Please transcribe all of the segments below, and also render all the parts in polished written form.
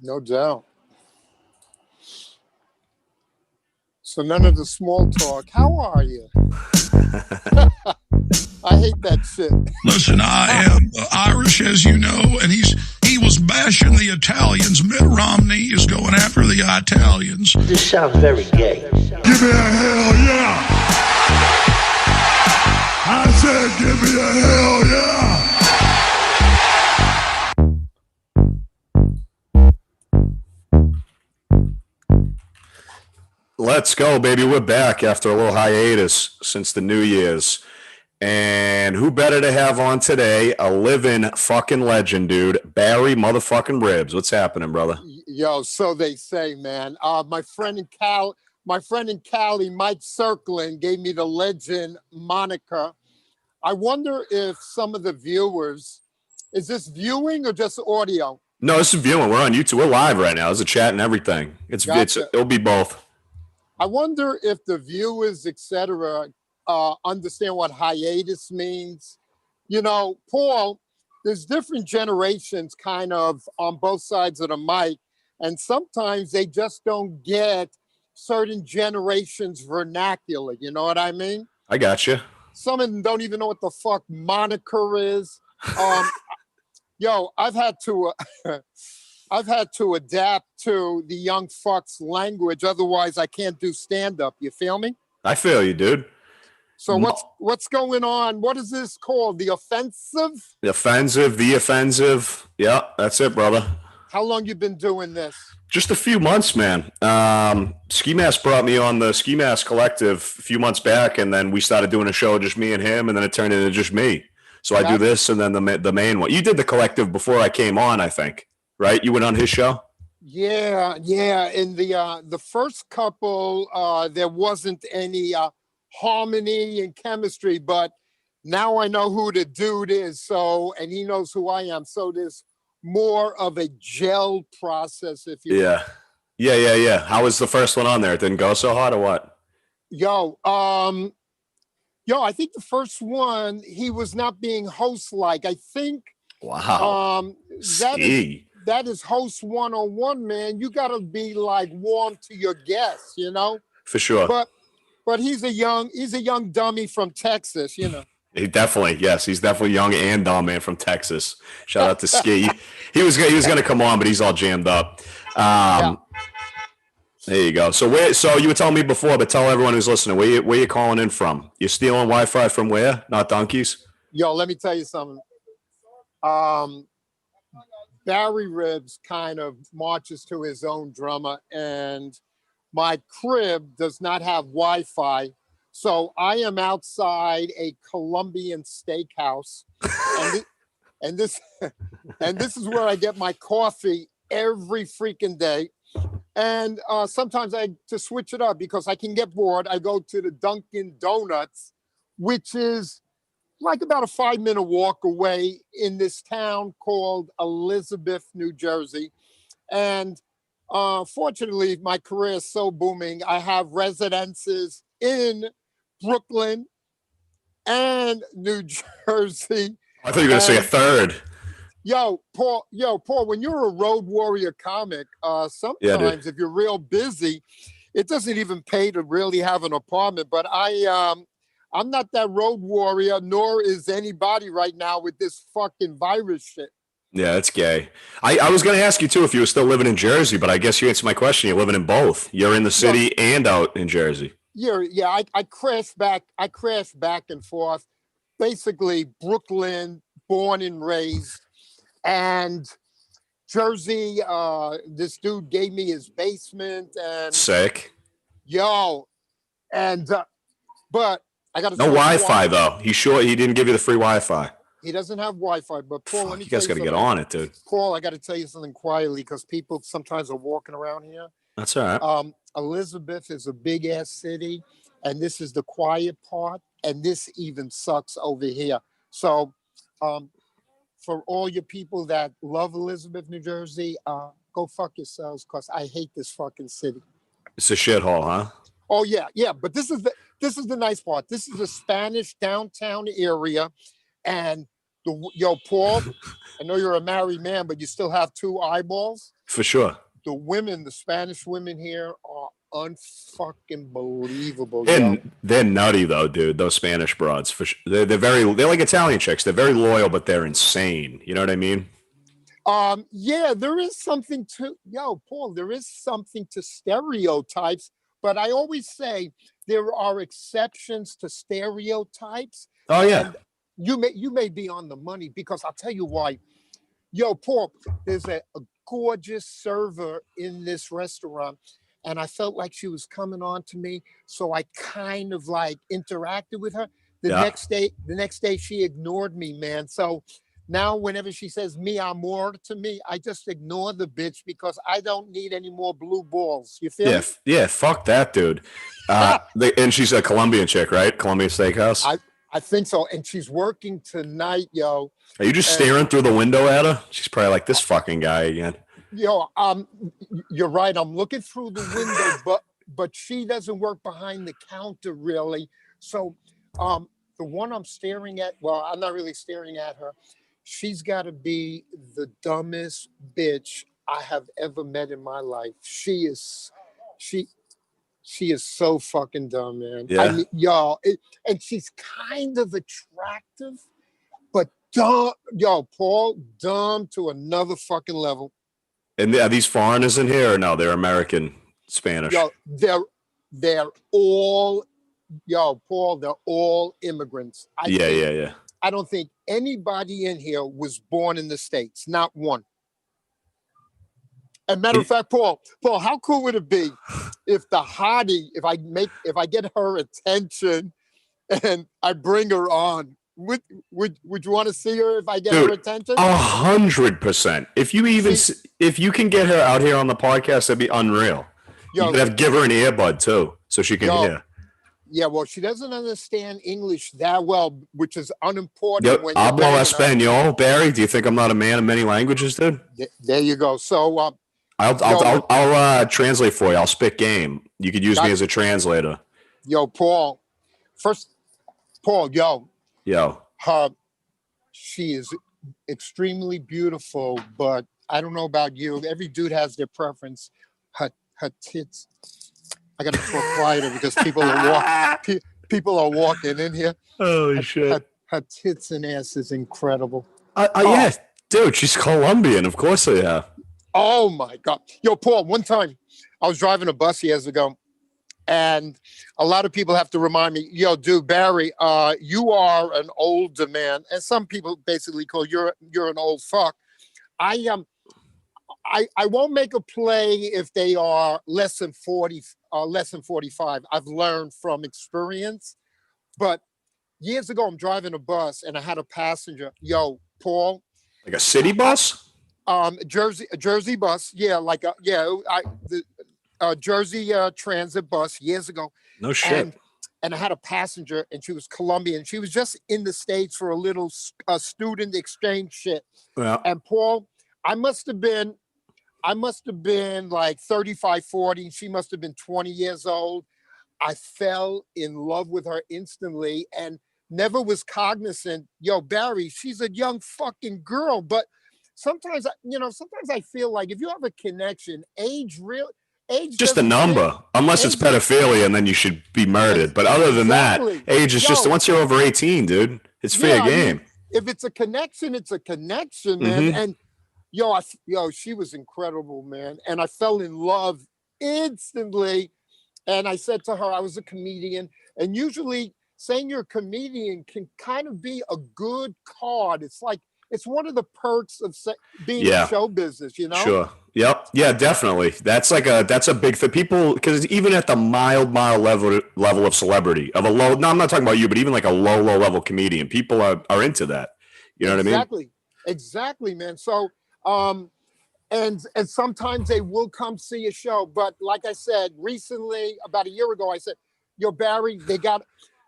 No doubt. So none of the small talk. How are you? I hate that shit. Listen, I am Irish, as you know, and he was bashing the Italians. Mitt Romney is going after the Italians. This sounds very gay. Give me a hell yeah! I said, give me a hell yeah! Let's go, baby. We're back after a little hiatus since the New Year's. And who better to have on today? A living fucking legend, dude. Barry motherfucking Ribs. What's happening, brother? Yo, so they say, man. My friend in Cali, Mike Circlin, gave me the legend moniker. I wonder if some of the viewers, is this viewing or just audio? No, this is viewing. We're on YouTube. We're live right now. There's a chat and everything. It'll be both. I wonder if the viewers, etc., understand what hiatus means. You know, Paul, there's different generations kind of on both sides of the mic, and sometimes they just don't get certain generations vernacular. You know what I mean? I got you. Some of them don't even know what the fuck moniker is. Yo, I've had to adapt to the young fucks language. Otherwise, I can't do stand up. You feel me? I feel you, dude. So what's going on? What is this called? The offensive? The offensive. Yeah, that's it, brother. How long you been doing this? Just a few months, man. Ski Mask brought me on the Ski Mask Collective a few months back, and then we started doing a show, just me and him, and then it turned into just me. So I do this, and then the main one. You did the Collective before I came on, I think, right? You went on his show? Yeah. In the first couple, there wasn't any harmony and chemistry, but now I know who the dude is. So, and he knows who I am. So there's more of a gel process, if you will. Yeah. How was the first one on there? It didn't go so hot or what? Yo, I think the first one, he was not being host-like. I think wow. That is host 101, man. You gotta be like warm to your guests, you know? For sure. But he's a young dummy from Texas, you know. He's definitely young and dumb, man, from Texas. Shout out to Ski. He was going to come on, but he's all jammed up. There you go. So you were telling me before, but tell everyone who's listening, where you calling in from? You're stealing Wi-Fi from where? Not donkeys? Yo, let me tell you something. Barry Ribs kind of marches to his own drummer, and my crib does not have Wi-Fi. So I am outside a Columbian steakhouse, and this is where I get my coffee every freaking day. And sometimes to switch it up because I can get bored, I go to the Dunkin' Donuts, which is like about a 5-minute walk away in this town called Elizabeth, New Jersey. And fortunately, my career is so booming. I have residences in Brooklyn and New Jersey. I thought you were going to say a third. Yo, Paul, when you're a road warrior comic, sometimes if you're real busy, it doesn't even pay to really have an apartment. But I'm not that road warrior, nor is anybody right now with this fucking virus shit. Yeah, it's gay. I was going to ask you, too, if you were still living in Jersey, but I guess you answered my question. You're living in both. You're in the city and out in Jersey. Yeah, I crashed back and forth. Basically, Brooklyn, born and raised. And Jersey, this dude gave me his basement. And sick. Yo, and but I got to no Wi-Fi though. He didn't give you the free Wi-Fi. He doesn't have Wi-Fi, but Paul, let me you guys got to get on it, dude. Paul, I got to tell you something quietly because people sometimes are walking around here. That's all right. Elizabeth is a big ass city, and this is the quiet part, and this even sucks over here. So, for all your people that love Elizabeth, New Jersey, go fuck yourselves because I hate this fucking city. It's a shithole, huh? Oh yeah. But this is the nice part. This is a Spanish downtown area, and Yo, Paul, I know you're a married man, but you still have two eyeballs. For sure. The Spanish women here are unfucking believable. They're nutty though, dude. Those Spanish broads, for sure. They're like Italian chicks. They're very loyal, but they're insane. You know what I mean? Yeah, there is something to Paul. There is something to stereotypes, but I always say there are exceptions to stereotypes. Oh yeah. You may be on the money, because I'll tell you why. Yo, Paul, there's a gorgeous server in this restaurant, and I felt like she was coming on to me, so I kind of like interacted with her. The next day she ignored me, man. So now whenever she says mi amor to me, I just ignore the bitch, because I don't need any more blue balls. You feel me? Yeah, fuck that, dude. And she's a Colombian chick, right? Colombian Steakhouse. I think so. And she's working tonight, yo. Are you just staring through the window at her? She's probably like, this fucking guy again. Yo, you're right. I'm looking through the window, but she doesn't work behind the counter really. So the one I'm staring at, well, I'm not really staring at her. She's got to be the dumbest bitch I have ever met in my life. She is so fucking dumb, man. Yeah. I mean, y'all, and she's kind of attractive, but dumb. Yo, Paul, dumb to another fucking level. And are these foreigners in here or no? They're American Spanish. Yo, they're all, Paul, they're all immigrants. Yeah. I don't think anybody in here was born in the States. Not one. As a matter of fact, Paul, how cool would it be if the hottie, if I get her attention and I bring her on? Would you want to see her if I get her attention? 100%. If you can get her out here on the podcast, that'd be unreal. You could have to give her an earbud too, so she can hear. Yeah, well, she doesn't understand English that well, which is unimportant. Yep. Hablo español, Barry. Do you think I'm not a man of many languages, dude? There you go. So I'll translate for you. I'll spit game. You could use me as a translator. Yo, Paul. Yo. She is extremely beautiful, but I don't know about you. Every dude has their preference. Her tits. I got to talk quieter because people are walking in here. Oh shit! Her tits and ass is incredible. Yeah, dude, she's Colombian. Of course they have. Oh my God. Yo, Paul, one time I was driving a bus years ago, and a lot of people have to remind me, yo, dude, Barry, you are an older man. And some people basically call you're an old fuck. I won't make a play if they are less than 40, less than 45. I've learned from experience. But years ago, I'm driving a bus and I had a passenger. Yo, Paul. Like a city bus? A Jersey bus. Yeah, the Jersey transit bus years ago. No shit. And I had a passenger, and she was Colombian. She was just in the States for a little student exchange shit. Yeah. And Paul, I must have been like 35, 40. She must have been 20 years old. I fell in love with her instantly and never was cognizant. Yo, Barry, she's a young fucking girl. But sometimes I feel like if you have a connection, age just a number, unless it's pedophilia and then you should be murdered. But other than that, age is just once you're over 18, dude, it's fair game. If it's a connection, it's a connection, man. Mm-hmm. And she was incredible, man. And I fell in love instantly. And I said to her, I was a comedian. And usually saying you're a comedian can kind of be a good card. It's like, it's one of the perks of being in show business, you know? Sure. Yep. Yeah, definitely. That's a big for people, because even at the mild level of celebrity, of a low, no, I'm not talking about you, but even like a low level comedian, people are into that. You know what I mean? Exactly, man. So, and sometimes they will come see a show. But like I said, recently, about a year ago, I said, yo, Barry, they got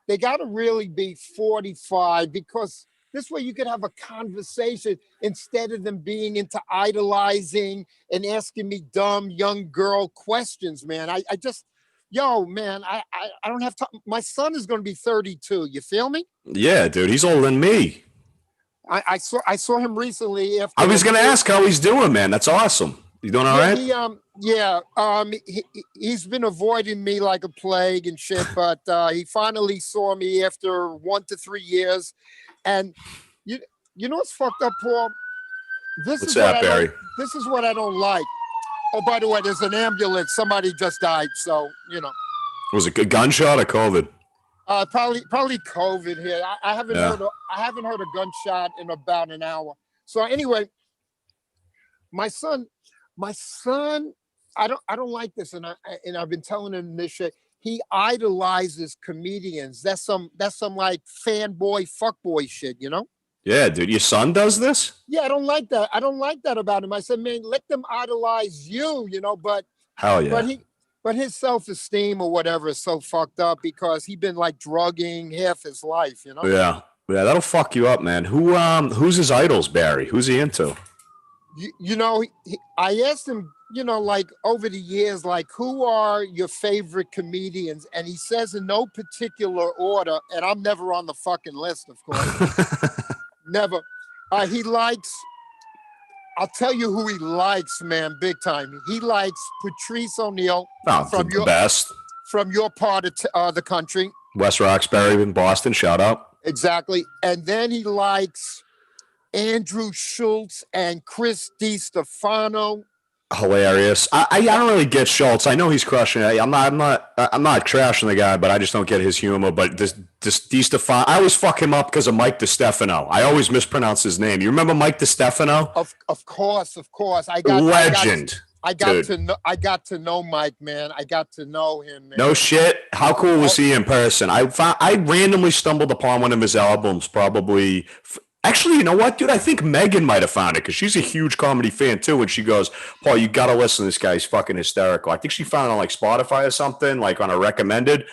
to really be 45, because this way you could have a conversation instead of them being into idolizing and asking me dumb young girl questions, man. I don't have time. My son is going to be 32. You feel me? Yeah, dude. He's older than me. I saw him recently after. I was going to ask how he's doing, man. That's awesome. You doing all right? He's been avoiding me like a plague and shit, but he finally saw me after 1 to 3 years. And you know what's fucked up, Paul? What's that, Barry? This is what I don't like. Oh, by the way, there's an ambulance. Somebody just died, so you know. Was it a gunshot or COVID? Probably COVID here. I haven't heard a gunshot in about an hour. So anyway, my son, I don't like this, and I've been telling him this shit. He idolizes comedians. That's some like fanboy fuckboy shit, you know? Yeah, dude. Your son does this? Yeah, I don't like that. I don't like that about him. I said, man, let them idolize you, you know, but hell yeah. But his self-esteem or whatever is so fucked up because he's been like drugging half his life, you know? Yeah. Yeah, that'll fuck you up, man. Who's his idols, Barry? Who's he into? You know, I asked him, you know, like over the years, like, who are your favorite comedians? And he says in no particular order, and I'm never on the fucking list, of course. Never. He likes, I'll tell you who he likes, man, big time. He likes Patrice O'Neill from the best. From your part of the country. West Roxbury in Boston, shout out. Exactly. And then he likes Andrew Schultz and Chris DiStefano. Hilarious. I don't really get Schultz. I know he's crushing it. I'm not trashing the guy, but I just don't get his humor. But this DiStefano, I always fuck him up because of Mike DiStefano. I always mispronounce his name. You remember Mike DiStefano? Of course. Legend. I got to know Mike, man. I got to know him, man. No shit. How cool was he in person? I randomly stumbled upon one of his albums, probably. Actually, you know what, dude? I think Megan might have found it because she's a huge comedy fan too. And she goes, "Paul, you got to listen to this guy. He's fucking hysterical." I think she found it on like Spotify or something, like on a recommended.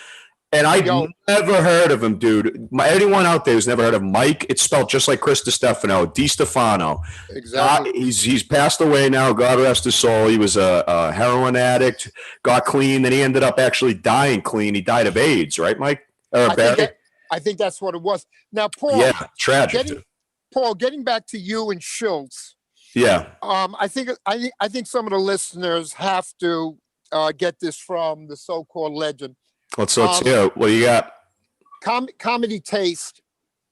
And I'd never heard of him, dude. Anyone out there who's never heard of Mike, it's spelled just like Chris DiStefano. Exactly. He's passed away now. God rest his soul. He was a heroin addict, got clean, then he ended up actually dying clean. He died of AIDS, right, Mike? I think that's what it was. Now, Paul. Yeah, tragic, dude. Paul, getting back to you and Schultz. Yeah. I think some of the listeners have to get this from the so-called legend. Let's hear it. What do you got? Comedy taste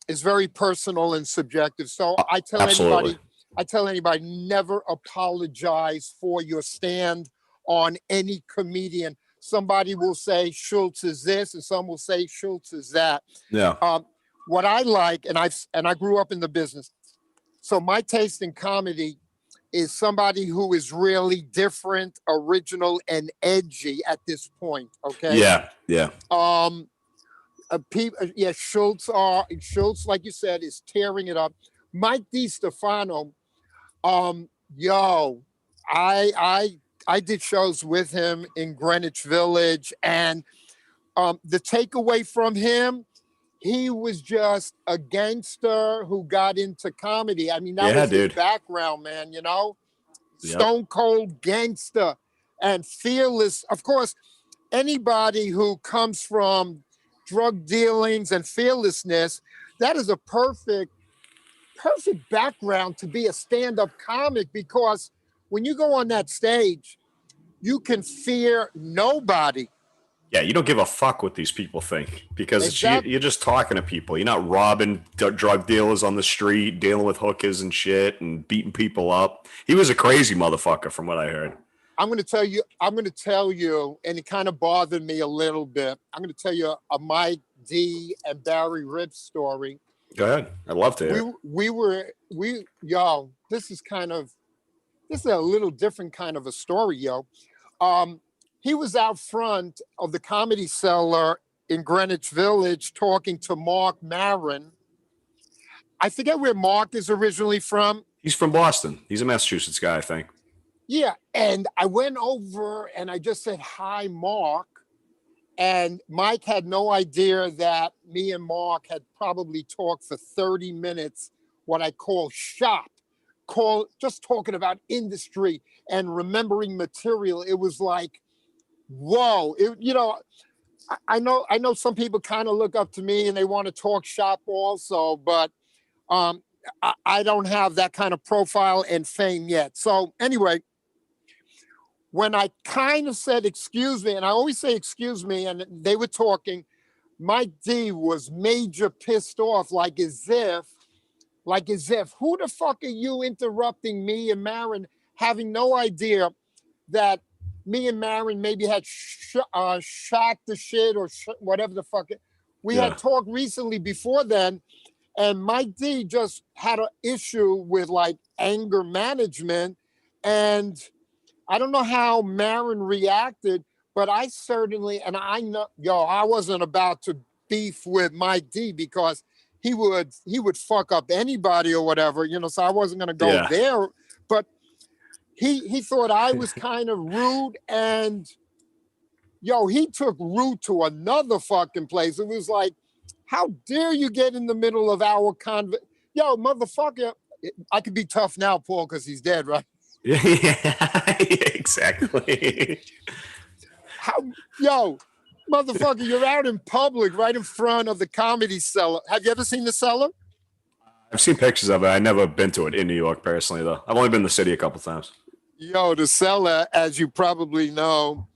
is very personal and subjective. So I tell anybody, never apologize for your stand on any comedian. Somebody will say Schultz is this, and some will say Schultz is that. Yeah. What I like, and I grew up in the business, so my taste in comedy is somebody who is really different, original, and edgy at this point. Okay. Yeah. Schultz, like you said, is tearing it up. Mike DiStefano, I did shows with him in Greenwich Village, and the takeaway from him, he was just a gangster who got into comedy. I mean, that was his background, man, you know? Yep. Stone cold gangster and fearless. Of course, anybody who comes from drug dealings and fearlessness, that is a perfect background to be a stand-up comic, because when you go on that stage, you can fear nobody. Yeah, you don't give a fuck what these people think, because you're just talking to people. You're not robbing drug dealers on the street, dealing with hookers and shit and beating people up. He was a crazy motherfucker from what I heard. I'm going to tell you, and it kind of bothered me a little bit. I'm going to tell you a Mike D and Barry Ribs story. Go ahead. I'd love to hear. This is a little different kind of a story, yo. He was out front of the Comedy Cellar in Greenwich Village talking to Mark Maron. I forget where Mark is originally from. He's from Boston. He's a Massachusetts guy, I think. Yeah, and I went over and I just said, "Hi, Mark." And Mike had no idea that me and Mark had probably talked for 30 minutes, what I call just talking about industry and remembering material. It was like, whoa, I know some people kind of look up to me and they want to talk shop also, but I don't have that kind of profile and fame yet. So anyway, when I kind of said, excuse me, and I always say, excuse me, and they were talking, Mike D was major pissed off, like as if, who the fuck are you interrupting me and Marin, having no idea that me and Marin maybe had shot the shit or whatever the fuck. We had talked recently before then, and Mike D just had an issue with like anger management. And I don't know how Marin reacted, but I certainly, and I know, I wasn't about to beef with Mike D because he would fuck up anybody or whatever, so I wasn't going to go there. But he thought I was kind of rude, and he took rude to another fucking place. It was like, how dare you get in the middle of our motherfucker. I could be tough now, Paul, because he's dead, right? Yeah, exactly. Motherfucker, you're out in public right in front of the Comedy Cellar. Have you ever seen the Cellar? I've seen pictures of it. I've never been to it in New York personally, though. I've only been in the city a couple times. The Cellar, as you probably know,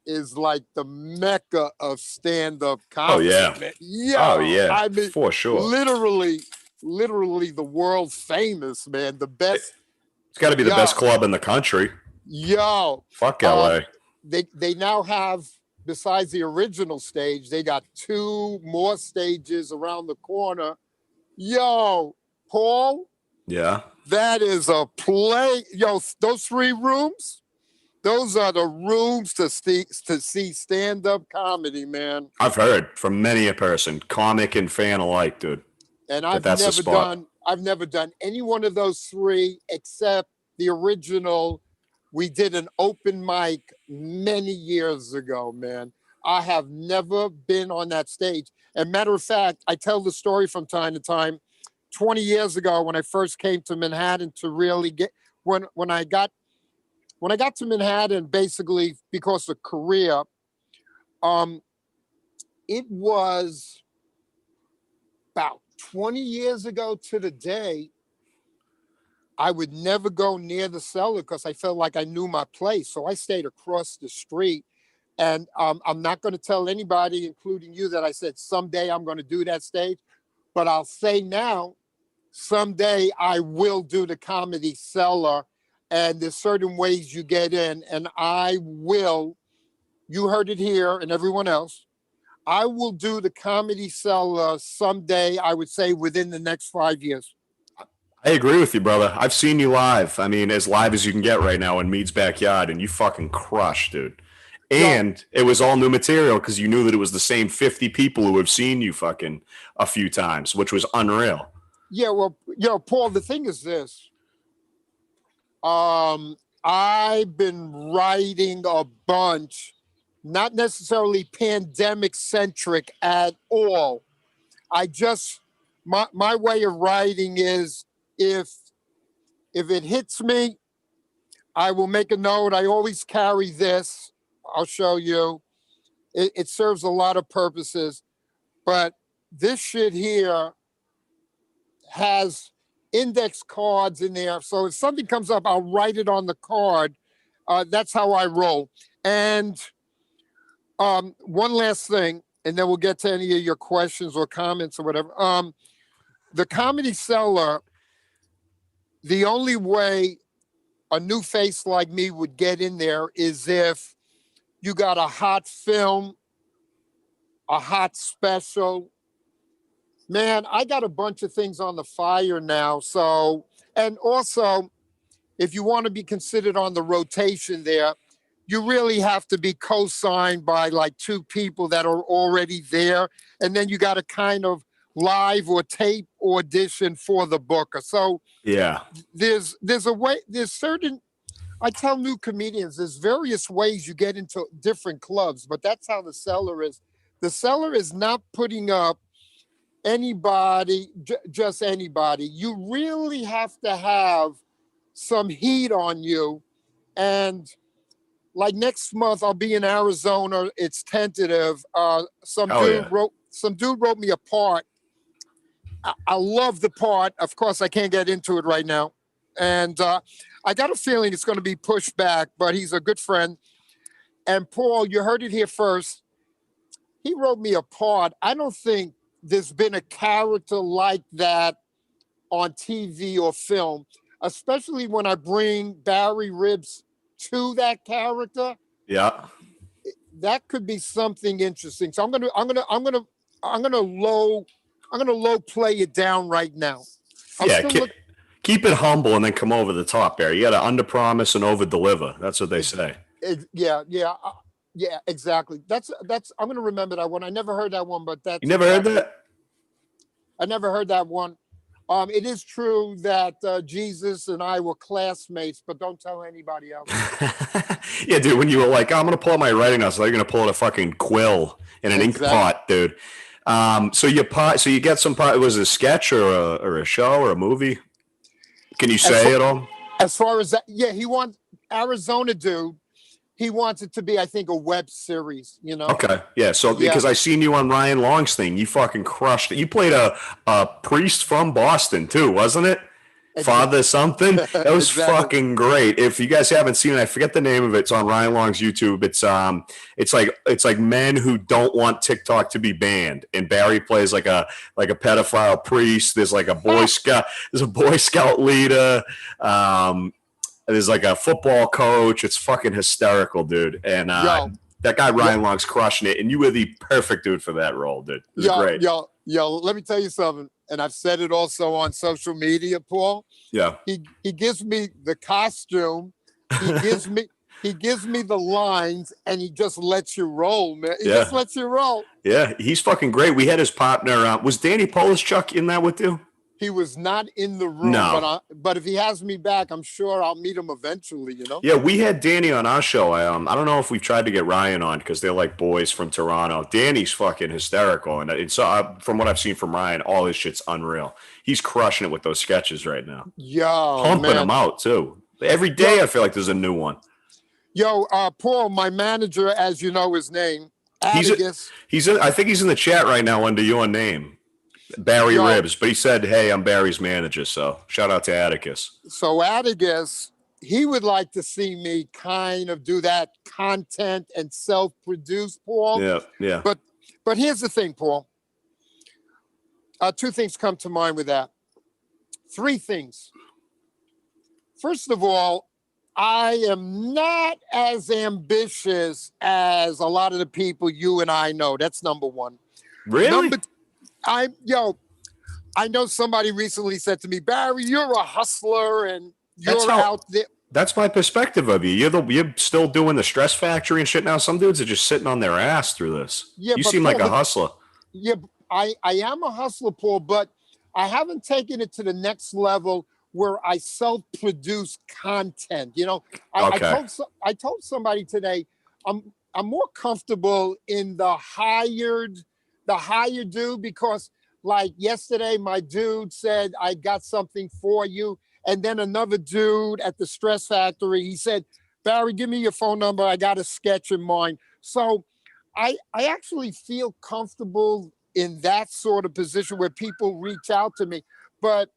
is like the mecca of stand-up comedy. Oh, yeah. I mean, for sure. Literally the world famous, man. The best. It's got to be the best club in the country. Fuck LA. They now have, besides the original stage, they got 2 more stages around the corner. Paul. Yeah. That is a play. Those 3 rooms, those are the rooms to see stand-up comedy, man. I've heard from many a person, comic and fan alike, dude. And I've never done any one of those 3 except the original. We did an open mic many years ago, man. I have never been on that stage. And matter of fact, I tell the story from time to time. 20 years ago, when I first came to Manhattan to really get, when I got to Manhattan, basically because of career, it was about 20 years ago to the day. I would never go near the Cellar because I felt like I knew my place. So I stayed across the street. And I'm not going to tell anybody, including you, that I said someday I'm going to do that stage. But I'll say now, someday I will do the Comedy Cellar. And there's certain ways you get in. And I will, you heard it here and everyone else, I will do the Comedy Cellar someday, I would say within the next 5 years. I agree with you, brother. I've seen you live. I mean, as live as you can get right now in Mead's backyard, and you fucking crushed, dude. And it was all new material because you knew that it was the same 50 people who have seen you fucking a few times, which was unreal. Yeah, well, Paul, the thing is this. I've been writing a bunch, not necessarily pandemic-centric at all. My way of writing is, if it hits me, I will make a note. I always carry this. I'll show you. It serves a lot of purposes, but this shit here has index cards in there. So if something comes up, I'll write it on the card. That's how I roll. And one last thing, and then we'll get to any of your questions or comments or whatever. The Comedy Cellar, the only way a new face like me would get in there is if you got a hot film, a hot special. Man, I got a bunch of things on the fire now. So, and also, if you want to be considered on the rotation there, you really have to be co-signed by like 2 people that are already there. And then you got to kind of live or tape audition for the booker. So yeah, there's a way, there's certain, I tell new comedians, there's various ways you get into different clubs, but that's how the Cellar is. The Cellar is not putting up anybody, just anybody. You really have to have some heat on you. And like next month, I'll be in Arizona. It's tentative. Some dude wrote me a part. I love the part. Of course, I can't get into it right now. And I got a feeling it's going to be pushed back, but he's a good friend. And Paul, you heard it here first. He wrote me a part. I don't think there's been a character like that on TV or film, especially when I bring Barry Ribs to that character. Yeah. That could be something interesting. So I'm gonna low play it down right now. Keep it humble and then come over the top, Barry. You got to under promise and over deliver. That's what they say. Yeah, exactly. That's. I'm gonna remember that one. I never heard that one, but that's. You never heard that? I never heard that one. It is true that Jesus and I were classmates, but don't tell anybody else. Yeah, dude. When you were like, oh, I'm gonna pull out my writing notes, so you're gonna pull out a fucking quill and an ink pot, dude. So you get some pot. Was it a sketch or a show or a movie? Can you say it all? As far as that, yeah, he wants Arizona dude. He wants it to be, I think, a web series, you know? Okay. Yeah. So because I seen you on Ryan Long's thing, you fucking crushed it. You played a priest from Boston too, wasn't it? Father something. That was fucking great. If you guys haven't seen it, I forget the name of it. It's on Ryan Long's YouTube. It's like men who don't want TikTok to be banned, and Barry plays like a pedophile priest. There's like a Boy Scout. There's a Boy Scout leader. There's like a football coach. It's fucking hysterical, dude. And that guy Ryan Long's crushing it, and you were the perfect dude for that role, dude. It was great. Yo, let me tell you something. And I've said it also on social media, Paul. Yeah. He gives me the costume. He gives me the lines, and he just lets you roll, man. He just lets you roll. Yeah, he's fucking great. We had his partner. Was Danny Polischuk in that with you? He was not in the room, but if he has me back, I'm sure I'll meet him eventually, you know? Yeah, we had Danny on our show. I don't know if we've tried to get Ryan on because they're like boys from Toronto. Danny's fucking hysterical. And it's from what I've seen from Ryan, all his shit's unreal. He's crushing it with those sketches right now. Yo, pumping them out, too. Every day I feel like there's a new one. Yo, Paul, my manager, as you know his name, Atticus. I think he's in the chat right now under your name. Barry Ribs, but he said, hey, I'm Barry's manager, so shout out to Atticus. So Atticus, he would like to see me kind of do that content and self-produce, Paul. Yeah. But here's the thing, Paul. Two things come to mind with that. Three things. First of all, I am not as ambitious as a lot of the people you and I know. That's number one. Really? I know somebody recently said to me, Barry, you're a hustler and you're out there. That's my perspective of you. You're still doing the Stress Factory and shit now. Some dudes are just sitting on their ass through this. Yeah, you seem like a hustler. Yeah, I am a hustler, Paul, but I haven't taken it to the next level where I self-produce content. You know, I told somebody today, I'm more comfortable in the hired dude, because like yesterday my dude said, I got something for you, and then another dude at the Stress Factory, he said, Barry, give me your phone number, I got a sketch in mind. So I actually feel comfortable in that sort of position where people reach out to me. But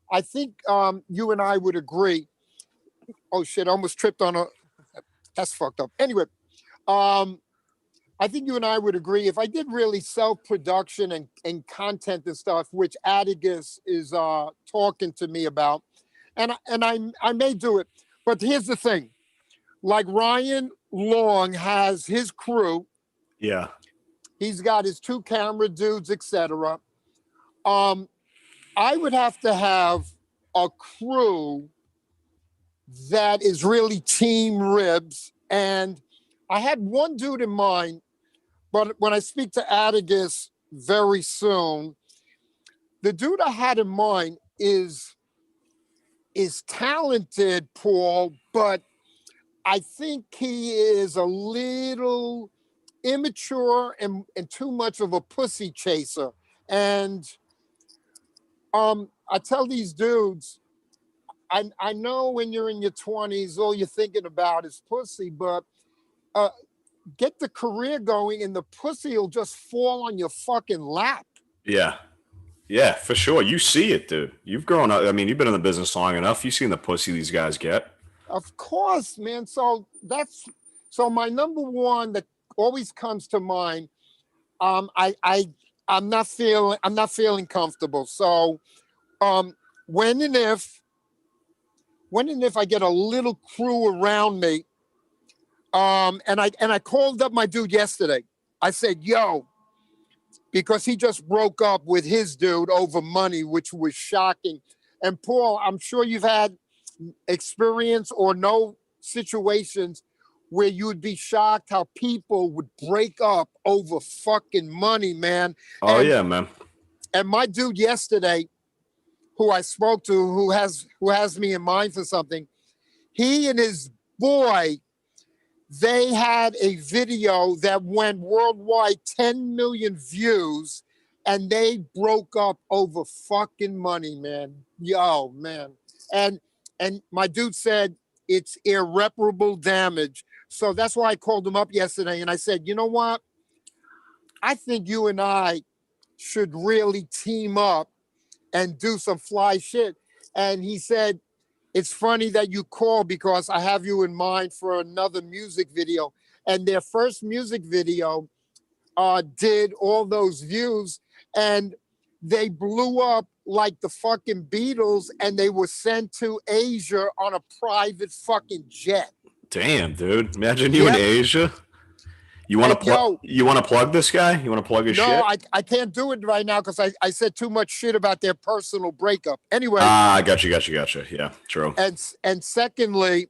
I think you and I would agree. Oh shit, I almost tripped on that's fucked up. Anyway, I think you and I would agree, if I did really self-production and content and stuff, which Atticus is talking to me about, and I may do it. But here's the thing. Like Ryan Long has his crew. Yeah. He's got his 2 camera dudes, etc. I would have to have a crew that is really Team Ribs. And I had one dude in mind, but when I speak to Atticus very soon, the dude I had in mind is talented, Paul, but I think he is a little immature and too much of a pussy chaser. And I tell these dudes, I know when you're in your 20s, all you're thinking about is pussy, but get the career going and the pussy will just fall on your fucking lap. Yeah. Yeah, for sure. You see it, dude. You've grown up. I mean, you've been in the business long enough. You've seen the pussy these guys get. Of course, man. So my number one that always comes to mind. I I'm not feeling comfortable. So um, when and if I get a little crew around me, and I called up my dude yesterday. I said, "Yo," because he just broke up with his dude over money, which was shocking. And Paul, I'm sure you've had experience or know situations where you would be shocked how people would break up over fucking money, man. Oh And yeah, man. my dude yesterday, who I spoke to, who has me in mind for something, he and his boy, they had a video that went worldwide, 10 million views, and they broke up over fucking money, man. Yo, man. And my dude said it's irreparable damage. So that's why I called him up yesterday and I said, you know what? I think you and I should really team up and do some fly shit. And he said, it's funny that you call because I have you in mind for another music video. And their first music video did all those views and they blew up like the fucking Beatles and they were sent to Asia on a private fucking jet. Damn, dude. Imagine you in Yep. Asia. You want to plug? Yo, You want to plug this guy? You want to plug his no, shit? I can't do it right now because I said too much shit about their personal breakup. Anyway, Ah, gotcha. Yeah, true. and secondly,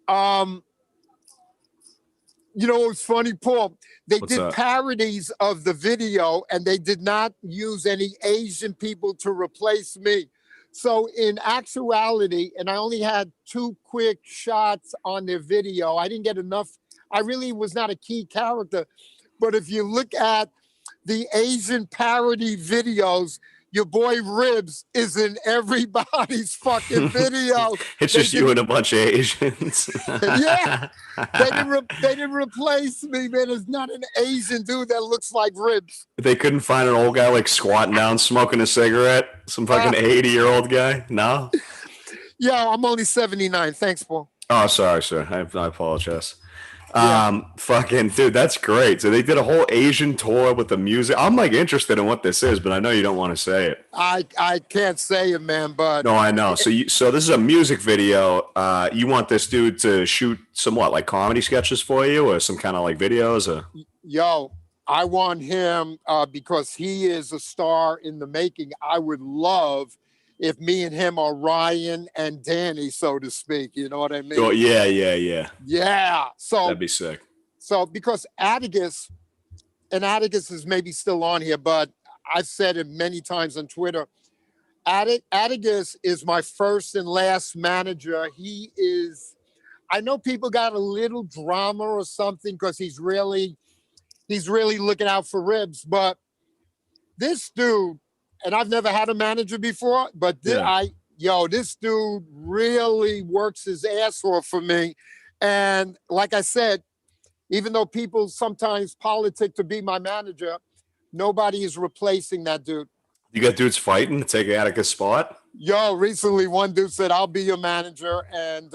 um, you know what's funny, Paul? They What's did that? parodies of the video and they did not use any Asian people to replace me. So in actuality, and I only had 2 quick shots on their video, I didn't get enough. I really was not a key character. But if you look at the Asian parody videos, your boy Ribs is in everybody's fucking video. It's They just you and a bunch of Asians. Yeah, they didn't replace me, man. There's not an Asian dude that looks like Ribs. They couldn't find an old guy like squatting down, smoking a cigarette. Some fucking 80-year-old guy. No. Yeah, I'm only 79. Thanks, Paul. Oh, sorry, sir. I apologize. Yeah. Fucking dude, that's great. So they did a whole Asian tour with the music. I'm like interested in what this is, but I know you don't want to say it. I can't say it, man, but No, I know. So this is a music video. You want this dude to shoot some what, like comedy sketches for you, or some kind of like videos, or? yo, I want him because he is a star in the making. I would love if me and him are Ryan and Danny, so to speak. You know what I mean? Oh, yeah. Yeah. That'd be sick. So because Atticus, and Atticus is maybe still on here, but I've said it many times on Twitter. Atticus is my first and last manager. He is, I know people got a little drama or something because he's really looking out for Ribs, but this dude, and I've never had a manager before, but this dude really works his ass off for me. And like I said, even though people sometimes politic to be my manager, nobody is replacing that dude. You got dudes fighting to take Atticus' spot? Yo, recently one dude said, I'll be your manager. And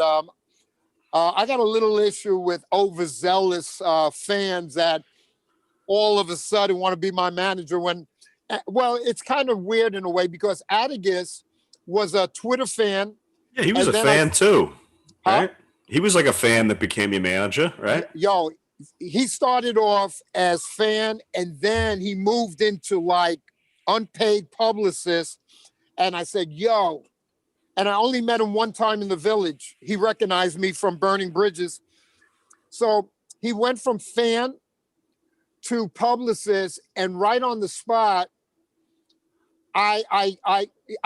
I got a little issue with overzealous fans that all of a sudden want to be my manager when, well, it's kind of weird in a way because Atticus was a Twitter fan. Yeah, he was a fan too, right? He was like a fan that became your manager, right? Yo, he started off as fan and then he moved into like unpaid publicist. And I said, yo, and I only met him one time in the Village. He recognized me from Burning Bridges. So he went from fan to publicist, and right on the spot, I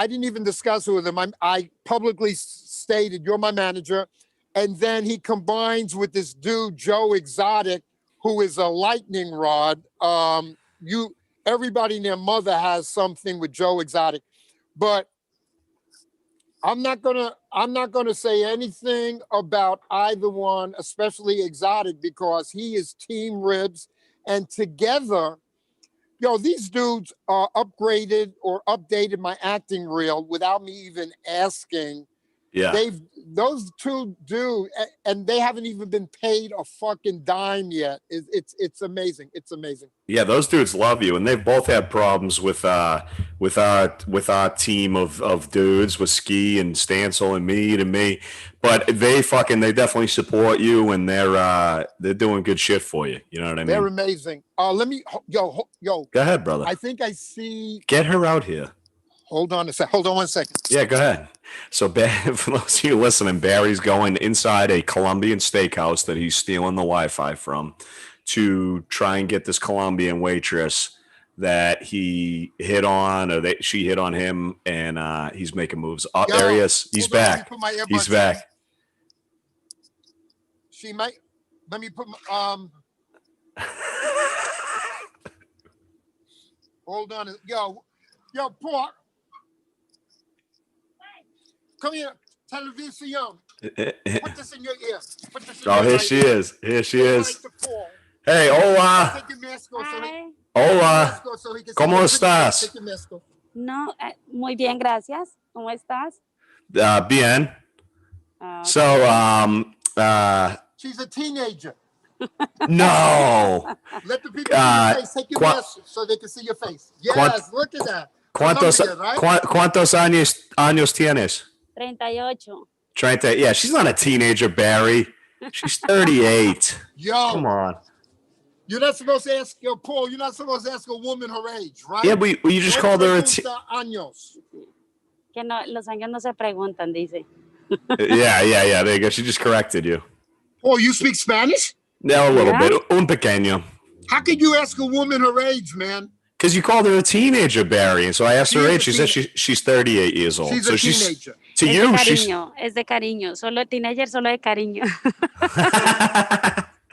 didn't even discuss it with him. I publicly stated, you're my manager. And then he combines with this dude, Joe Exotic, who is a lightning rod. Everybody and their mother has something with Joe Exotic. But I'm not gonna say anything about either one, especially Exotic, because he is Team Ribs. And together, Yo, these dudes upgraded or updated my acting reel without me even asking. Yeah. Those two do, and they haven't even been paid a fucking dime yet. It's amazing. It's amazing. Yeah, those dudes love you, and they've both had problems with our team of dudes, with Ski and Stancil and me. But they definitely support you, and they're doing good shit for you. You know what I mean? They're amazing. Let me yo. Go ahead, brother. I think I see. Get her out here. Hold on one second. Yeah, go ahead. So, for those of you listening, Barry's going inside a Columbian steakhouse that he's stealing the Wi-Fi from to try and get this Colombian waitress that he hit on, or that she hit on him, and he's making moves. Oh, Yo, there he is. He's back. He's back. She might. Let me put my, Hold on. Yo, Paul. Come here. Television. Put this in your ear. Here she is. Here she is. Hey, hola. Hola. ¿Cómo estás? No, muy bien, gracias. ¿Cómo estás? Bien. So, she's a teenager. No. Let the people see your face. Take your mask so they can see your face. Yes, look at that. ¿Cuántos años tienes? 38. Yeah, she's not a teenager, Barry. She's 38. Yo. Come on. You're not supposed to ask, Paul, you're not supposed to ask a woman her age, right? Yeah, but you just called her a años. Que no, los años no se preguntan, dice. Yeah. There you go. She just corrected you. Paul, you speak Spanish? No, a little bit. Un pequeño. How could you ask a woman her age, man? Because you called her a teenager, Barry, and so I asked her age. She said she's 38 years old. She's a teenager. To es you, es de cariño. Solo teenager, solo de cariño.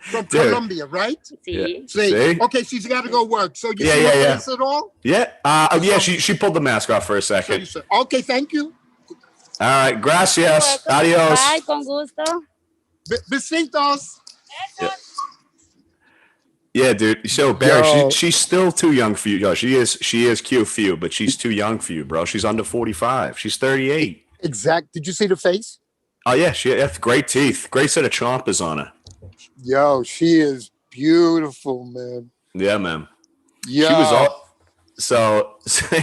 From Colombia, right? Sí. Yeah. See? Okay, she's got to go work. So you see her face at all? Yeah. She pulled the mask off for a second. Okay, thank you. All right, gracias. Adios. Bye, con gusto. Besitos. Yeah, dude. So Barry, she's still too young for you. She is cute for you, but she's too young for you, bro. She's under 45. She's 38. Exact. Did you see the face? Oh yeah, she has great teeth. Great set of chompers on her. Yo, she is beautiful, man. Yeah, man. Yeah. She was all. So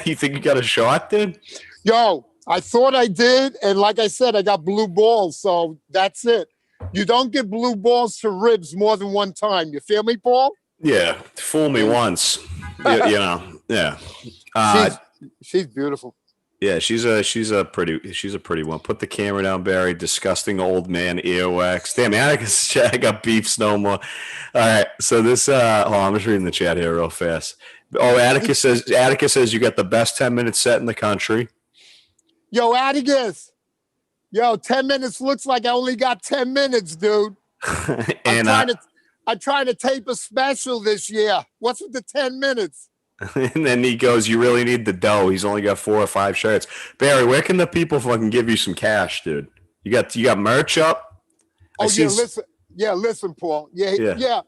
you think you got a shot, dude? Yo, I thought I did, and like I said, I got blue balls, so that's it. You don't get blue balls to ribs more than one time. You feel me, Paul? Yeah, fool me once. you know, yeah. She's beautiful. Yeah, she's a pretty one. Put the camera down, Barry. Disgusting old man earwax. Damn, Atticus chat. I got beefs no more. All right, so this. I'm just reading the chat here real fast. Oh, Atticus says you got the best 10-minute set in the country. Yo, Atticus. Yo, 10 minutes looks like I only got 10 minutes, dude. And I'm trying to tape a special this year. What's with the 10 minutes? And then he goes, you really need the dough. He's only got 4 or 5 shirts. Barry, where can the people fucking give you some cash, dude? You got merch up? Oh, listen, Paul. Yeah.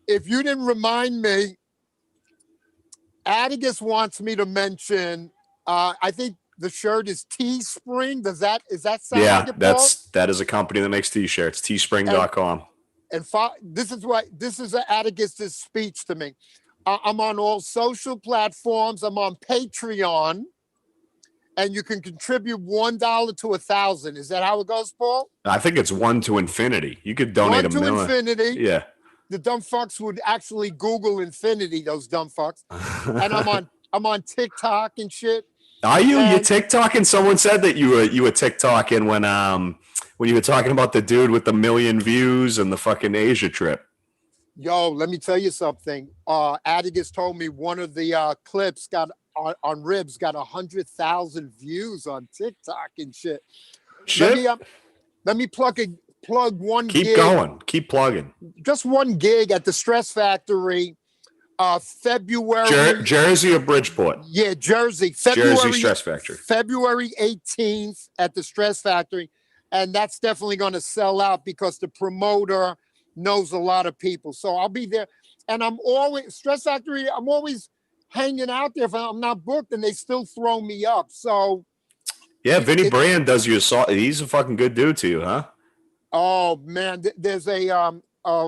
If you didn't remind me, Atticus wants me to mention, I think the shirt is Teespring. Is that sound like it, Paul? That is a company that makes t-shirts, teespring.com. And this is Atticus's speech to me. I'm on all social platforms. I'm on Patreon, and you can contribute $1 to 1,000. Is that how it goes, Paul? I think it's 1 to infinity. You could donate $1 million. 1 to infinity. Yeah. The dumb fucks would actually Google infinity. Those dumb fucks. And I'm on TikTok and shit. Are you? You're TikToking? Someone said that you were TikToking when you were talking about the dude with the 1 million views and the fucking Asia trip. Yo, let me tell you something. Atticus told me one of the clips got on ribs got 100,000 views on TikTok and shit. Let me plug one gig. Keep going. Keep plugging. Just one gig at the Stress Factory. February. Jersey or Bridgeport? Yeah, Jersey. Jersey Stress Factory. February 18th at the Stress Factory. And that's definitely going to sell out because the promoter knows a lot of people. So I'll be there. And I'm always, Stress Factory, I'm always hanging out there if I'm not booked, and they still throw me up. So yeah, Vinny Brand does you a salt. He's a fucking good dude to you, huh? oh man, there's a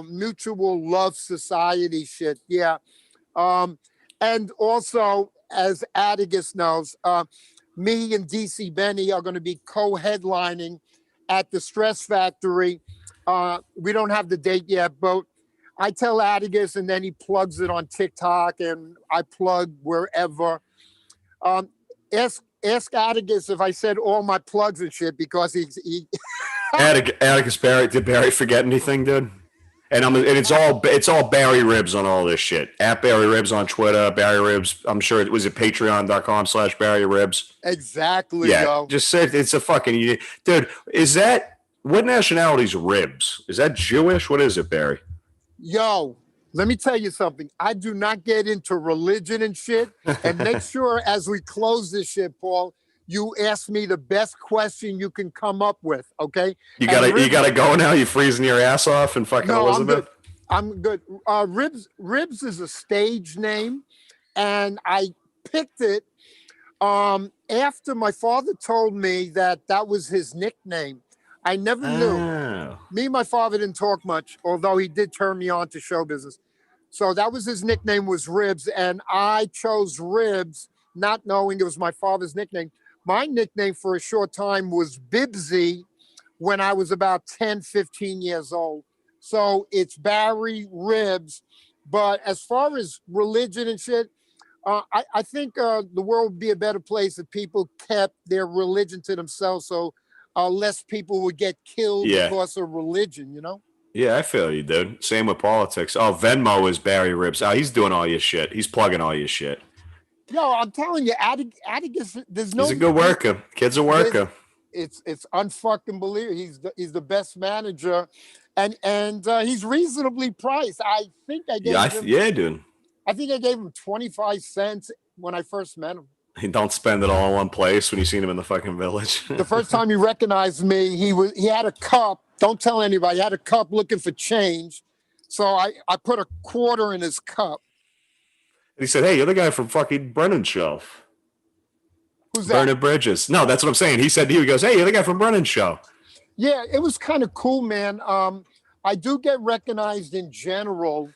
mutual love society shit. Yeah. And also, as Atticus knows, me and DC Benny are going to be co-headlining at the Stress Factory. We don't have the date yet, but I tell Atticus, and then he plugs it on TikTok, and I plug wherever. Ask Atticus if I said all my plugs and shit, because he Atticus Barry, did Barry forget anything, dude? And it's all Barry Ribs on all this shit. At Barry Ribs on Twitter, Barry Ribs. I'm sure it was at patreon.com/Barry Ribs. Exactly. Yeah, yo. just say it's a fucking dude. Is that what nationality's Ribs? Is that Jewish? What is it, Barry? Yo, let me tell you something. I do not get into religion and shit. And make sure as we close this shit, Paul, you ask me the best question you can come up with, okay? You gotta go now. You freezing your ass off and fucking Elizabeth? I'm good. Ribs is a stage name, and I picked it after my father told me that was his nickname. I never knew. Me and my father didn't talk much, although he did turn me on to show business. So that was his nickname, was Ribs, and I chose Ribs not knowing it was my father's nickname. My nickname for a short time was Bibsy when I was about 10, 15 years old. So it's Barry Ribs. But as far as religion and shit, I think the world would be a better place if people kept their religion to themselves, so less people would get killed because of religion, you know? Yeah, I feel you, dude. Same with politics. Oh, Venmo is Barry Ribs. Oh, he's doing all your shit. He's plugging all your shit. Yo, I'm telling you, Atticus, there's no. He's a good worker. Kid's a worker. It's unfucking believable. He's the best manager, and he's reasonably priced. I think I gave him. Dude. I think I gave him 25 cents when I first met him. He don't spend it all in one place when you seen him in the fucking village. The first time he recognized me, he had a cup. Don't tell anybody. He had a cup looking for change, so I put a quarter in his cup. He said, "Hey, you're the guy from fucking Brennan's show." Who's that? Bernard Bridges. No, that's what I'm saying. He said to you, he goes, "Hey, you're the guy from Brennan's show." Yeah, it was kind of cool, man. I do get recognized in general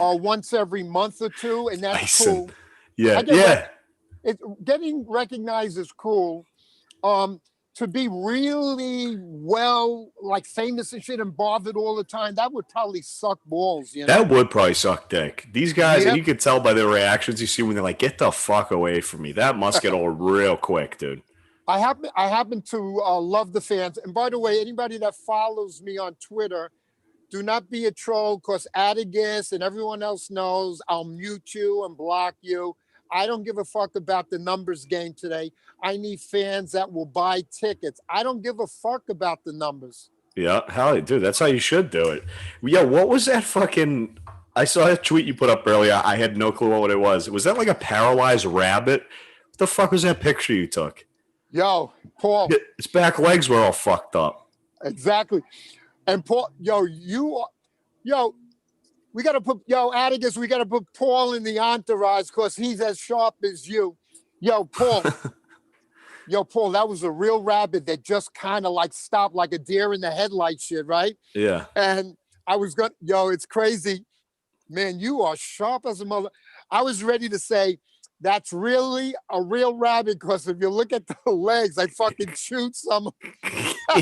once every month or two, and that's cool. Yeah, Getting recognized is cool. To be really like famous and shit and bothered all the time, that would probably suck balls, you know? That would probably suck dick. These guys, and you could tell by their reactions you see when they're like, "Get the fuck away from me." That must get old real quick, dude. I happen to love the fans. And by the way, anybody that follows me on Twitter, do not be a troll, because Atticus and everyone else knows I'll mute you and block you. I don't give a fuck about the numbers game today. I need fans that will buy tickets. I don't give a fuck about the numbers. Yeah, hell, dude, that's how you should do it. Yeah, what was that fucking... I saw a tweet you put up earlier. I had no clue what it was. Was that like a paralyzed rabbit? What the fuck was that picture you took? Yo, Paul. Its back legs were all fucked up. Exactly. And Paul, we got to put, Atticus, we got to put Paul in the entourage because he's as sharp as you. Yo, Paul. Paul, that was a real rabbit that just kind of like stopped like a deer in the headlight shit, right? Yeah. And I was going, it's crazy. Man, you are sharp as a mother. I was ready to say, that's really a real rabbit, because if you look at the legs, I fucking shoot some.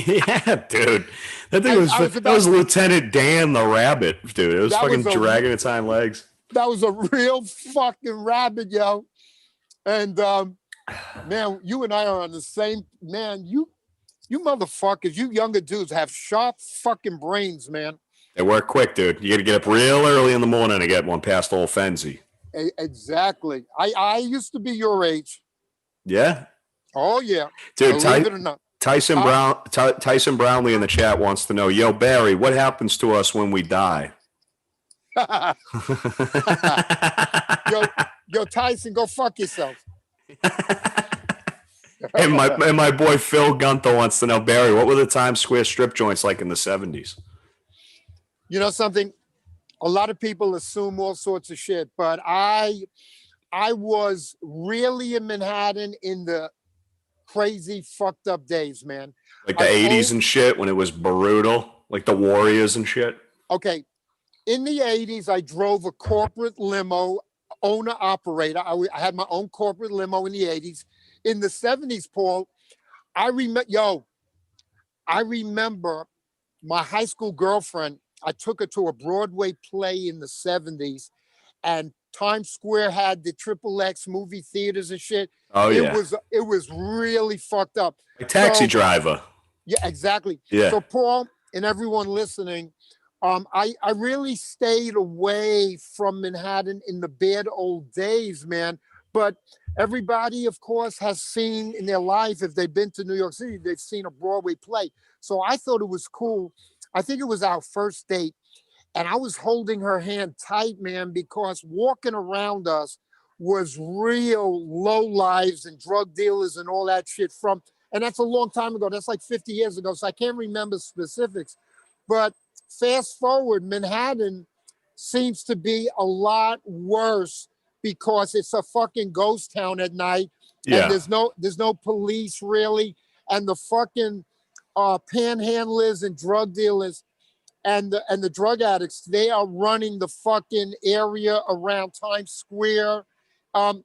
Yeah, dude. That was Lieutenant Dan the rabbit, dude. It was fucking dragging its hind legs. That was a real fucking rabbit, yo. And man, you and I are on the same, man, you motherfuckers, you younger dudes have sharp fucking brains, man. They work quick, dude. You got to get up real early in the morning to get one past old Fenzy. Exactly. I used to be your age. Yeah. Oh yeah, dude. Tyson Brownlee in the chat wants to know, yo, Barry, what happens to us when we die? yo, Tyson, go fuck yourself. and my boy Phil Gunther wants to know, Barry, what were the Times Square strip joints like in the 70s? You know something? A lot of people assume all sorts of shit, but I I was really in Manhattan in the crazy fucked up days, man. Like the 80s and shit when it was brutal, like the Warriors and shit. Okay. In the 80s, I drove a corporate limo, owner operator. I had my own corporate limo in the 80s. In the 70s, Paul, I remember my high school girlfriend. I took her to a Broadway play in the 70s, and Times Square had the Triple X movie theaters and shit. Oh, it yeah. It was really fucked up. Like Taxi Driver. Yeah, exactly. Yeah. So Paul and everyone listening, I really stayed away from Manhattan in the bad old days, man. But everybody, of course, has seen in their life, if they've been to New York City, they've seen a Broadway play. So I thought it was cool. I think it was our first date. And I was holding her hand tight, man, because walking around us was real low lives and drug dealers and all that shit and that's a long time ago. That's like 50 years ago. So I can't remember specifics. But fast forward, Manhattan seems to be a lot worse because it's a fucking ghost town at night. Yeah. And there's no police really. And the fucking panhandlers and drug dealers and the drug addicts, they are running the fucking area around Times Square. I'm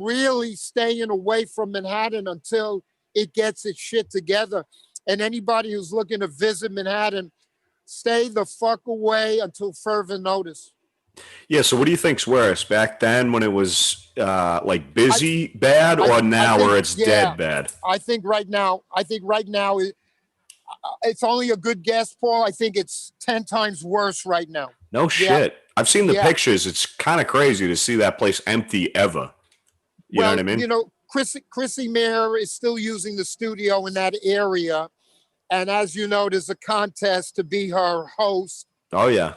really staying away from Manhattan until it gets its shit together. And anybody who's looking to visit Manhattan, stay the fuck away until further notice. Yeah, so what do you think's worse? Back then when it was like busy bad, or now where it's dead bad? I think right now it's only a good guess, Paul. I think it's 10 times worse right now. No shit. I've seen the pictures. It's kind of crazy to see that place empty ever. You know what I mean? You know, Chrissy Mayer is still using the studio in that area. And as you know, there's a contest to be her host. Oh, yeah.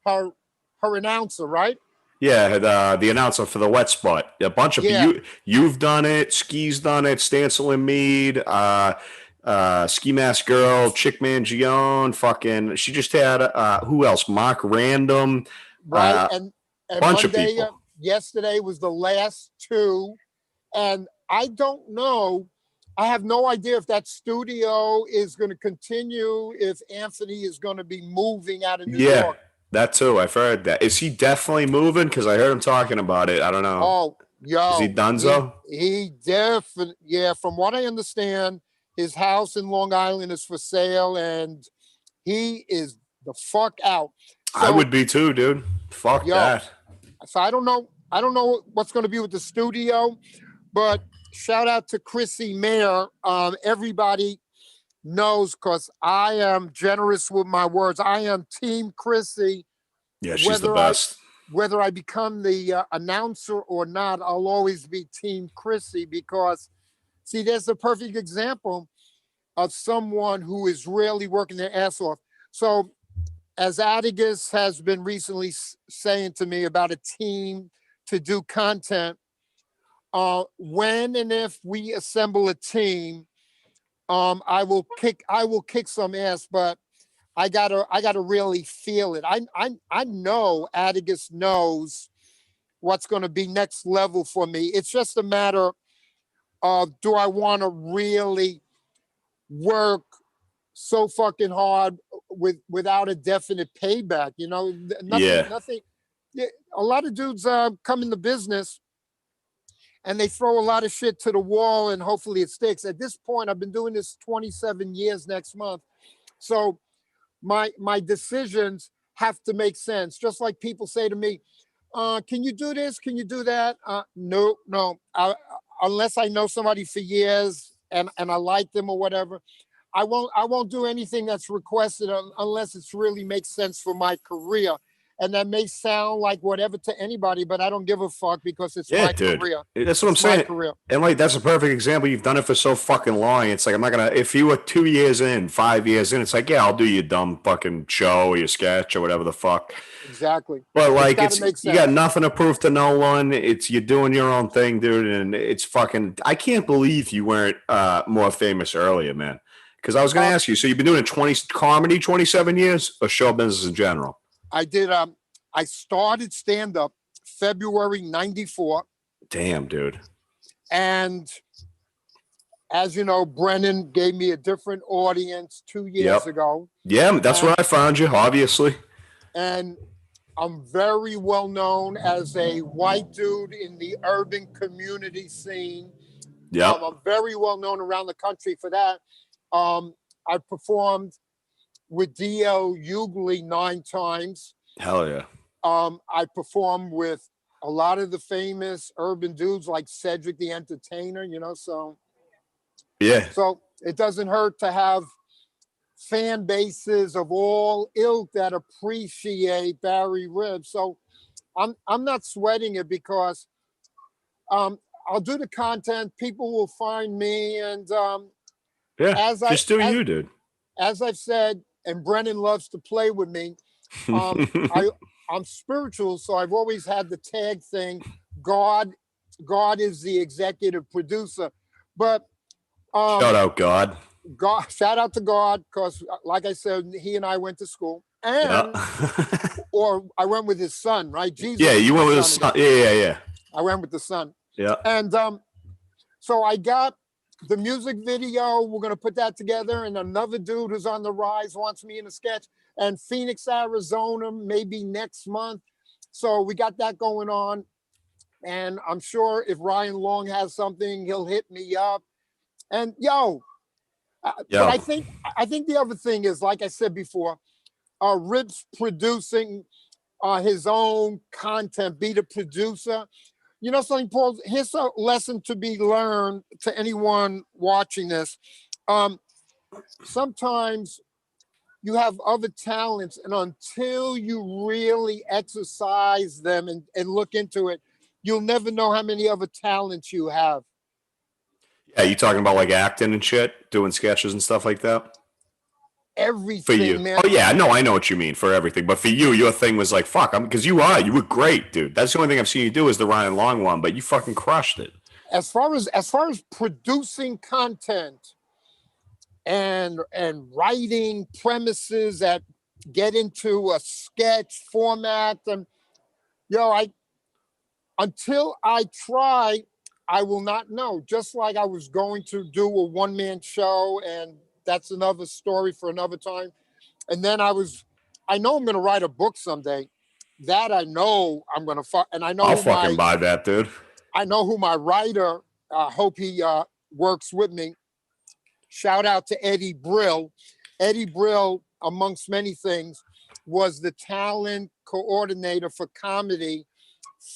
Her announcer, right? Yeah, the announcer for the wet spot. A bunch of you've done it. Ski's done it. Stancil and Mead. Ski Mask Girl, Chick Mangione, fucking. She just had who else? Mark Random, right? And bunch of people. Yesterday was the last two, and I don't know. I have no idea if that studio is going to continue. If Anthony is going to be moving out of New York. That too. I've heard that. Is he definitely moving? Because I heard him talking about it. I don't know. Oh, yo, is he donezo? He definitely. Yeah, from what I understand. His house in Long Island is for sale, and he is the fuck out. So, I would be too, dude. Fuck that. So I don't know what's going to be with the studio, but shout out to Chrissy Mayer. Everybody knows because I am generous with my words. I am Team Chrissy. Yeah, she's the best. Whether I become the announcer or not, I'll always be Team Chrissy because. See, there's a perfect example of someone who is really working their ass off. So as Atticus has been recently saying to me about a team to do content, when and if we assemble a team, I will kick some ass, but I gotta really feel it. I know Atticus knows what's going to be next level for me. It's just a matter do I want to really work so fucking hard without a definite payback? You know, nothing. Yeah, a lot of dudes come in the business and they throw a lot of shit to the wall and hopefully it sticks. At this point, I've been doing this 27 years next month. So my decisions have to make sense. Just like people say to me, can you do this? Can you do that? No. Unless I know somebody for years and I like them or whatever, I won't do anything that's requested unless it really makes sense for my career. And that may sound like whatever to anybody, but I don't give a fuck because it's my career. That's what I'm saying. And like, that's a perfect example. You've done it for so fucking long. It's like, I'm not going to, if you were 2 years in, 5 years in, it's like, yeah, I'll do your dumb fucking show or your sketch or whatever the fuck. Exactly. But like, you got nothing to prove to no one. You're doing your own thing, dude. And it's fucking, I can't believe you weren't more famous earlier, man. Because I was going to ask you, so you've been doing comedy 27 years or show business in general? I did. I started stand-up February 94. Damn, dude. And as you know, Brennan gave me a different audience 2 years ago. Yeah, that's where I found you, obviously. And I'm very well known as a white dude in the urban community scene. Yeah. I'm very well known around the country for that. I performed with D.L. Hughley 9 times. Hell yeah. I performed with a lot of the famous urban dudes like Cedric the Entertainer, you know, so. Yeah. So it doesn't hurt to have fan bases of all ilk that appreciate Barry Ribs. So I'm not sweating it because I'll do the content. People will find me, and just do you, dude. As I've said, and Brennan loves to play with me. I'm spiritual, so I've always had the tag thing. God is the executive producer, but shout out God. Shout out to God, because like I said, he and I went to school, and or I went with his son, right? Jesus. Yeah, you went with his son. Yeah. I went with the son. Yeah. And so I got the music video. We're gonna put that together, and another dude who's on the rise wants me in a sketch. And Phoenix, Arizona, maybe next month. So we got that going on. And I'm sure if Ryan Long has something, he'll hit me up. And but I think the other thing is, like I said before, Ribs producing his own content, be the producer. You know something, Paul? Here's a lesson to be learned to anyone watching this. Sometimes you have other talents, and until you really exercise them and look into it, you'll never know how many other talents you have. Yeah, you talking about like acting and shit, doing sketches and stuff like that? Everything, for you, man. Oh yeah, no, I know what you mean for everything. But for you, your thing was like, fuck, because you were great, dude. That's the only thing I've seen you do is the Ryan Long one, but you fucking crushed it. As far as producing content and writing premises that get into a sketch format, and until I try, I will not know. Just like I was going to do a one-man show, and that's another story for another time. And then I know I'm going to write a book someday. That I know I'm going to, and I know I'll fucking buy that, dude. I know who my writer. I hope he works with me. Shout out to Eddie Brill. Eddie Brill, amongst many things, was the talent coordinator for comedy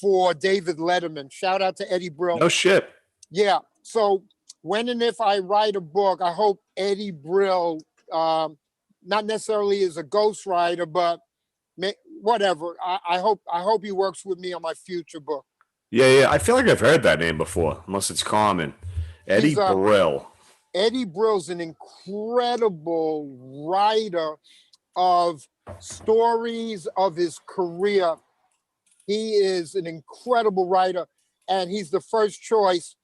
for David Letterman. Shout out to Eddie Brill. No shit. Yeah. So when and if I write a book, I hope Eddie Brill, not necessarily as a ghostwriter, but whatever. I hope he works with me on my future book. Yeah. I feel like I've heard that name before, unless it's common. Eddie Brill. Eddie Brill's an incredible writer of stories of his career. He is an incredible writer, and he's the first choice.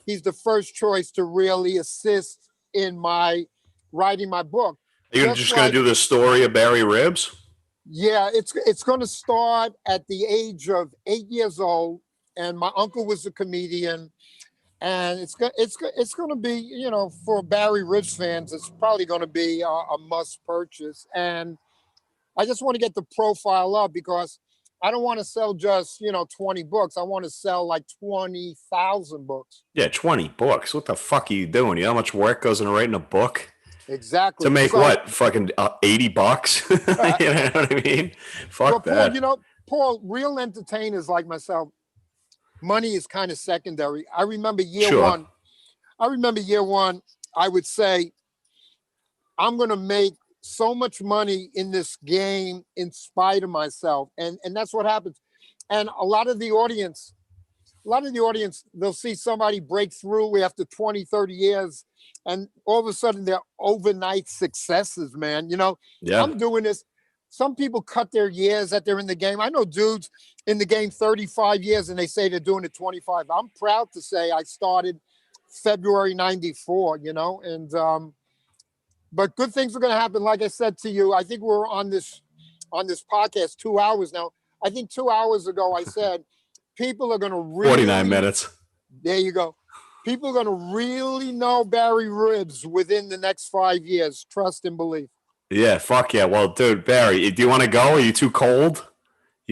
He's the first choice to really assist in my writing my book. You're just going to do the story of Barry Ribs? Yeah, it's going to start at the age of 8 years old, and my uncle was a comedian, and it's going to be, for Barry Ribs fans, it's probably going to be a must purchase. And I just want to get the profile up because I don't want to sell just, 20 books. I want to sell like 20,000 books. Yeah, 20 books. What the fuck are you doing? You know how much work goes into writing a book? Exactly. To make what? Fucking $80? You know what I mean? Fuck that. Paul, real entertainers like myself, money is kind of secondary. I remember year one, I would say, I'm going to make so much money in this game in spite of myself. And that's what happens. And a lot of the audience, they'll see somebody break through after 20, 30 years. And all of a sudden they're overnight successes, man. Yeah. I'm doing this. Some people cut their years that they're in the game. I know dudes in the game 35 years and they say they're doing it 25. I'm proud to say I started February 94, and but good things are going to happen. Like I said to you, I think we're on this podcast 2 hours now. I think 2 hours ago, I said, people are going to really. 49 minutes. There you go. People are going to really know Barry Ribs within the next 5 years. Trust and believe. Yeah, fuck yeah. Well, dude, Barry, do you want to go? Are you too cold?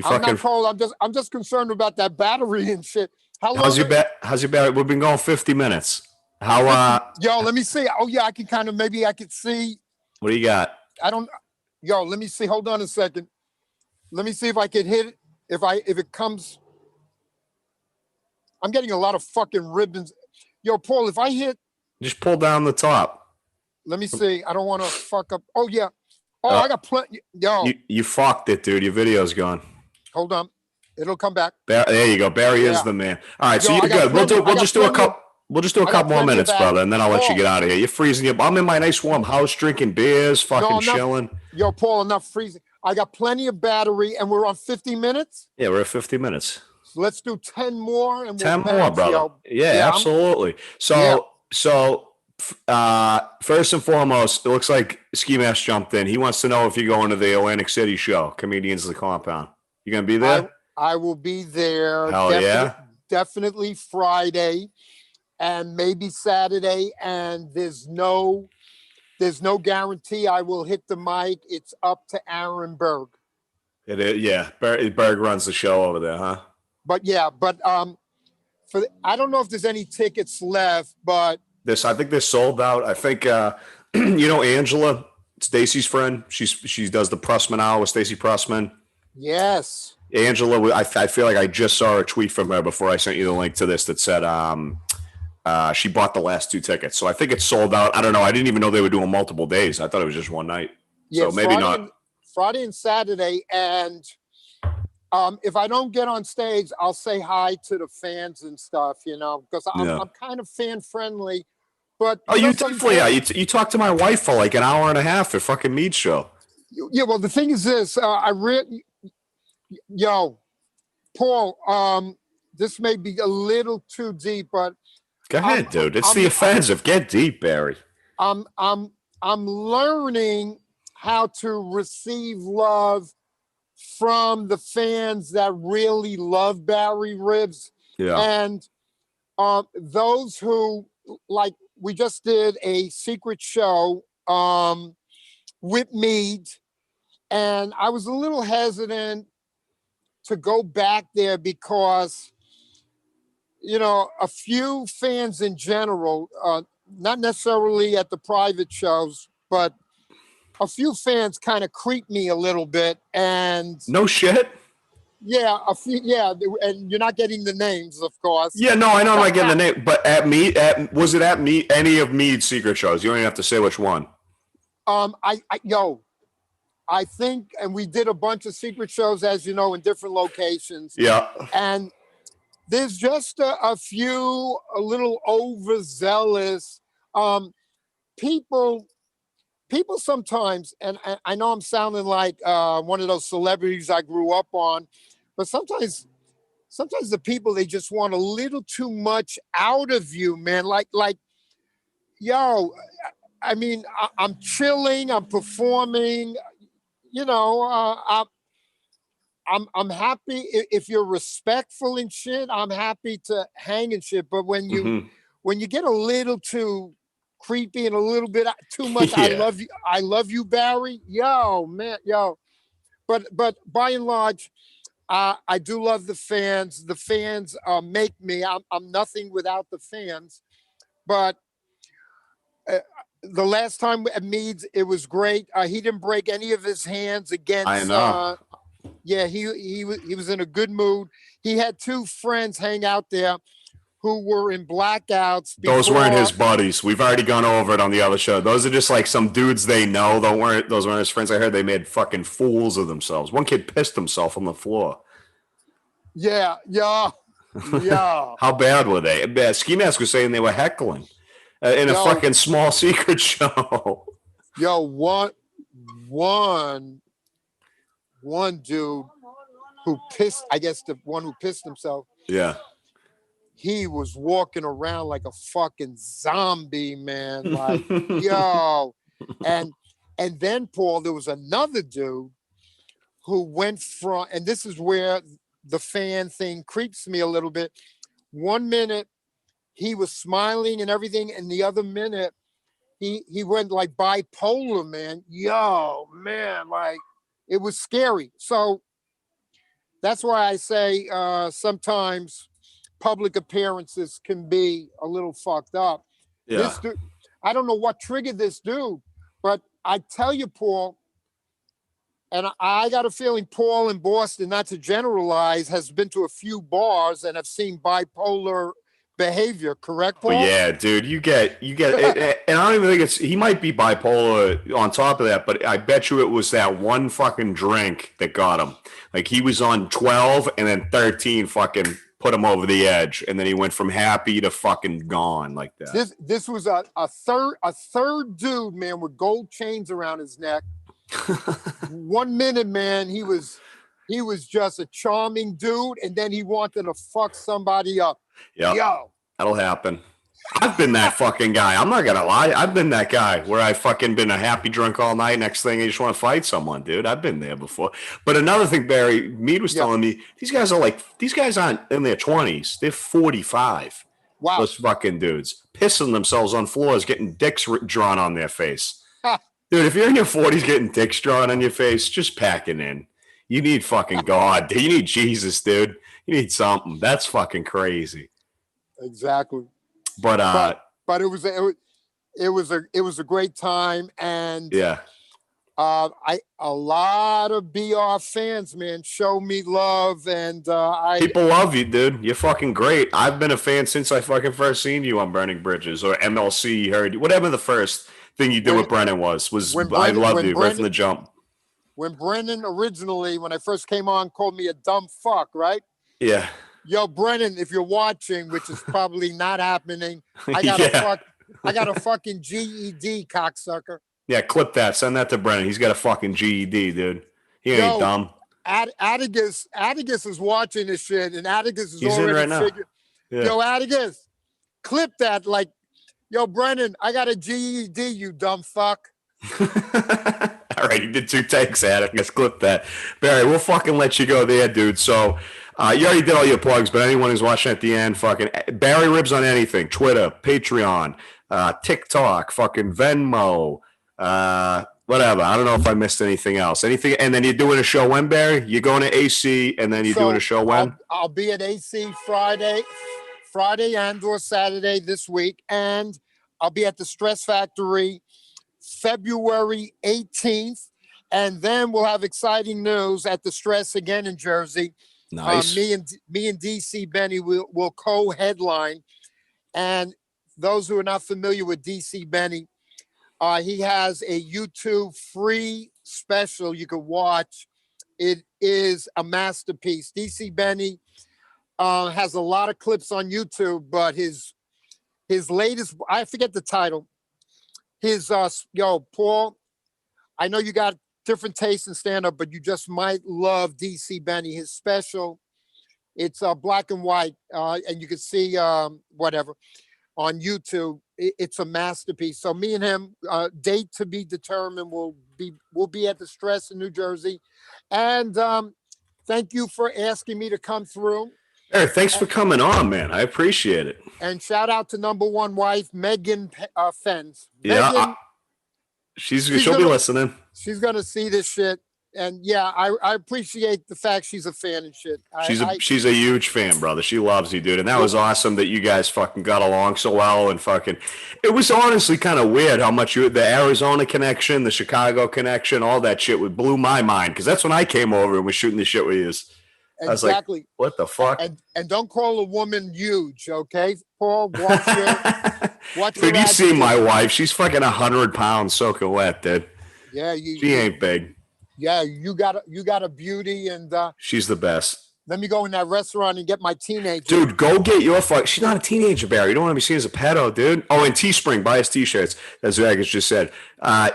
I'm not cold. I'm just concerned about that battery and shit. How's your battery? We've been going 50 minutes. How? Yo, let me see. Oh yeah, I can kind of maybe I could see. What do you got? I don't. Yo, let me see. Hold on a second. Let me see if I can hit it. If it comes. I'm getting a lot of fucking ribbons. Yo, Paul, if I hit. Just pull down the top. Let me see. I don't want to fuck up. Oh yeah. Oh, I got plenty. Yo, you fucked it, dude. Your video's gone. Hold on. It'll come back. There you go. Barry is the man. All right, so you're good. We'll just do a couple more minutes, brother, and then I'll let you get out of here. You're freezing up. I'm in my nice warm house drinking beers, fucking chilling. Yo, Paul, I'm not freezing. I got plenty of battery, and we're on 50 minutes. Yeah, we're at 50 minutes. So let's do 10 more, and 10 more, brother. Yo. Yeah, absolutely. So first and foremost, it looks like Ski Mask jumped in. He wants to know if you're going to the Atlantic City show, Comedians of the Compound. You gonna be there? I will be there. Hell definitely Friday, and maybe Saturday. And there's no guarantee I will hit the mic. It's up to Aaron Berg. It is, yeah. Berg runs the show over there, huh? But I don't know if there's any tickets left, but I think they're sold out. I think Angela, Stacy's friend. She does the Pressman Hour with Stacy Pressman. Yes. Angela, I feel like I just saw a tweet from her before I sent you the link to this that said she bought the last 2 tickets. So I think it's sold out. I don't know. I didn't even know they were doing multiple days. I thought it was just one night. Yeah, so maybe not. Friday and Saturday. And if I don't get on stage, I'll say hi to the fans and stuff, because I'm kind of fan friendly. But you definitely are. You talked to my wife for like an hour and a half at fucking Mead show. Yeah, well, the thing is this. Yo, Paul, this may be a little too deep, but go ahead, dude. It's the offensive. Get deep, Barry. I'm learning how to receive love from the fans that really love Barry Ribs. Yeah. And those who, like, we just did a secret show with Mead, and I was a little hesitant to go back there because, a few fans in general, not necessarily at the private shows, but a few fans kind of creep me a little bit. And no shit. Yeah, a few. Yeah, and you're not getting the names, of course. Yeah, no, I know I'm not getting the name. But was it at Mead? Any of Mead's secret shows? You don't even have to say which one. I think, and we did a bunch of secret shows, as you know, in different locations. Yeah. And there's just a few a little overzealous people sometimes, and I know I'm sounding like one of those celebrities I grew up on, but sometimes the people, they just want a little too much out of you, man. Like, yo, I mean, I'm chilling, I'm performing. I'm happy if you're respectful and shit. I'm happy to hang and shit. But when you get a little too creepy and a little bit too much, yeah. I love you, Barry. Yo, man, yo. But by and large, I do love the fans. The fans make me. I'm nothing without the fans. But the last time at Mead's, it was great. He didn't break any of his hands against. I know. Yeah, he was in a good mood. He had 2 friends hang out there who were in blackouts. Those weren't his buddies. We've already gone over it on the other show. Those are just like some dudes they know. Those weren't his friends. I heard they made fucking fools of themselves. One kid pissed himself on the floor. Yeah. How bad were they? Ski Mask was saying they were heckling in a fucking small secret show. Yo, one dude who pissed, I guess the one who pissed himself. Yeah. He was walking around like a fucking zombie, man. Like, yo. And then, Paul, there was another dude who went from, and this is where the fan thing creeps me a little bit. 1 minute he was smiling and everything, and the other minute he went like bipolar, man. Yo, man, like it was scary. So that's why I say sometimes public appearances can be a little fucked up. Yeah. This dude, I don't know what triggered this dude, but I tell you, Paul, and I got a feeling Paul in Boston, not to generalize, has been to a few bars and have seen bipolar behavior, correct, Paul? Well, yeah, dude, you get, and I don't even think he might be bipolar on top of that, but I bet you it was that one fucking drink that got him. Like he was on 12 and then 13 fucking put him over the edge, and then he went from happy to fucking gone like that. This was a third dude, man, with gold chains around his neck. 1 minute, man, he was just a charming dude, and then he wanted to fuck somebody up. Yeah, yo, that'll happen. I've been that fucking guy. I'm not gonna lie. I've been that guy where I fucking been a happy drunk all night. Next thing, I just want to fight someone, dude. I've been there before. But another thing, Barry, Mead was telling me, these guys aren't in their 20s. They're 45. Wow. Those fucking dudes pissing themselves on floors, getting dicks drawn on their face. Dude, if you're in your 40s getting dicks drawn on your face, just packing in. You need fucking God. You need Jesus, dude. You need something. That's fucking crazy. Exactly. But it was a great time, and yeah. A lot of BR fans, man, show me love, and people love you, dude. You're fucking great. I've been a fan since I fucking first seen you on Burning Bridges or MLC. Heard you, whatever the first thing you did with Brennan was I loved you right from the jump. When Brennan originally, when I first came on, called me a dumb fuck, right? Yeah. Yo, Brennan, if you're watching, which is probably not happening, I got a fucking GED, cocksucker. Yeah, clip that. Send that to Brennan. He's got a fucking GED, dude. He ain't dumb. Atticus is watching this shit, and Atticus is He's already in right figured. Yeah. Yo, Atticus, clip that. Like, yo, Brennan, I got a GED, you dumb fuck. All right, you did 2 takes, Atticus. Clip that. Barry, we'll fucking let you go there, dude. So you already did all your plugs, but anyone who's watching at the end, fucking Barry Ribs on anything. Twitter, Patreon, TikTok, fucking Venmo, whatever. I don't know if I missed anything else. Anything, and then you're doing a show when, Barry? You're going to AC, and then you're doing a show when? I'll be at AC Friday and or Saturday this week, and I'll be at the Stress Factory February 18th, and then we'll have exciting news at the Stress again in Jersey. Nice. Me and DC Benny will co-headline, and those who are not familiar with DC Benny, he has a YouTube free special you can watch. It is a masterpiece. DC Benny has a lot of clips on YouTube, but his latest, I forget the title. His Paul, I know you got different tastes in stand-up, but you just might love DC Benny. His special, it's black and white, and you can see whatever on YouTube. It's a masterpiece. So me and him, date to be determined. We'll be at the Stress in New Jersey, and thank you for asking me to come through. Eric, thanks for coming on, man. I appreciate it. And shout out to number one wife, Megan Fenz. Yeah, she'll be listening. She's gonna see this shit, and yeah, I appreciate the fact she's a fan and shit. She's a huge fan, brother. She loves you, dude, and that was awesome that you guys fucking got along so well. And fucking, it was honestly kind of weird how much the Arizona connection, the Chicago connection, all that shit blew my mind, because that's when I came over and was shooting this shit with you. I was like, what the fuck? And don't call a woman huge, okay, Paul? Watch your dude, you see my wife. She's fucking 100 pounds soaking wet, dude. Yeah. She ain't big. Yeah, you got a beauty, and she's the best. Let me go in that restaurant and get my teenager. Dude, go get your fuck. She's not a teenager, Barry. You don't want to be seen as a pedo, dude. Oh, and Teespring, buy us t-shirts. As Vegas just said.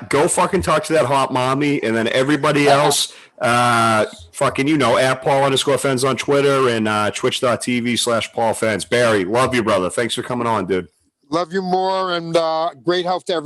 Go fucking talk to that hot mommy, and then everybody else, fucking, at Paul_Fenz on Twitter and twitch.tv/Paul Fenz. Barry, love you, brother. Thanks for coming on, dude. Love you more, and great health to everyone.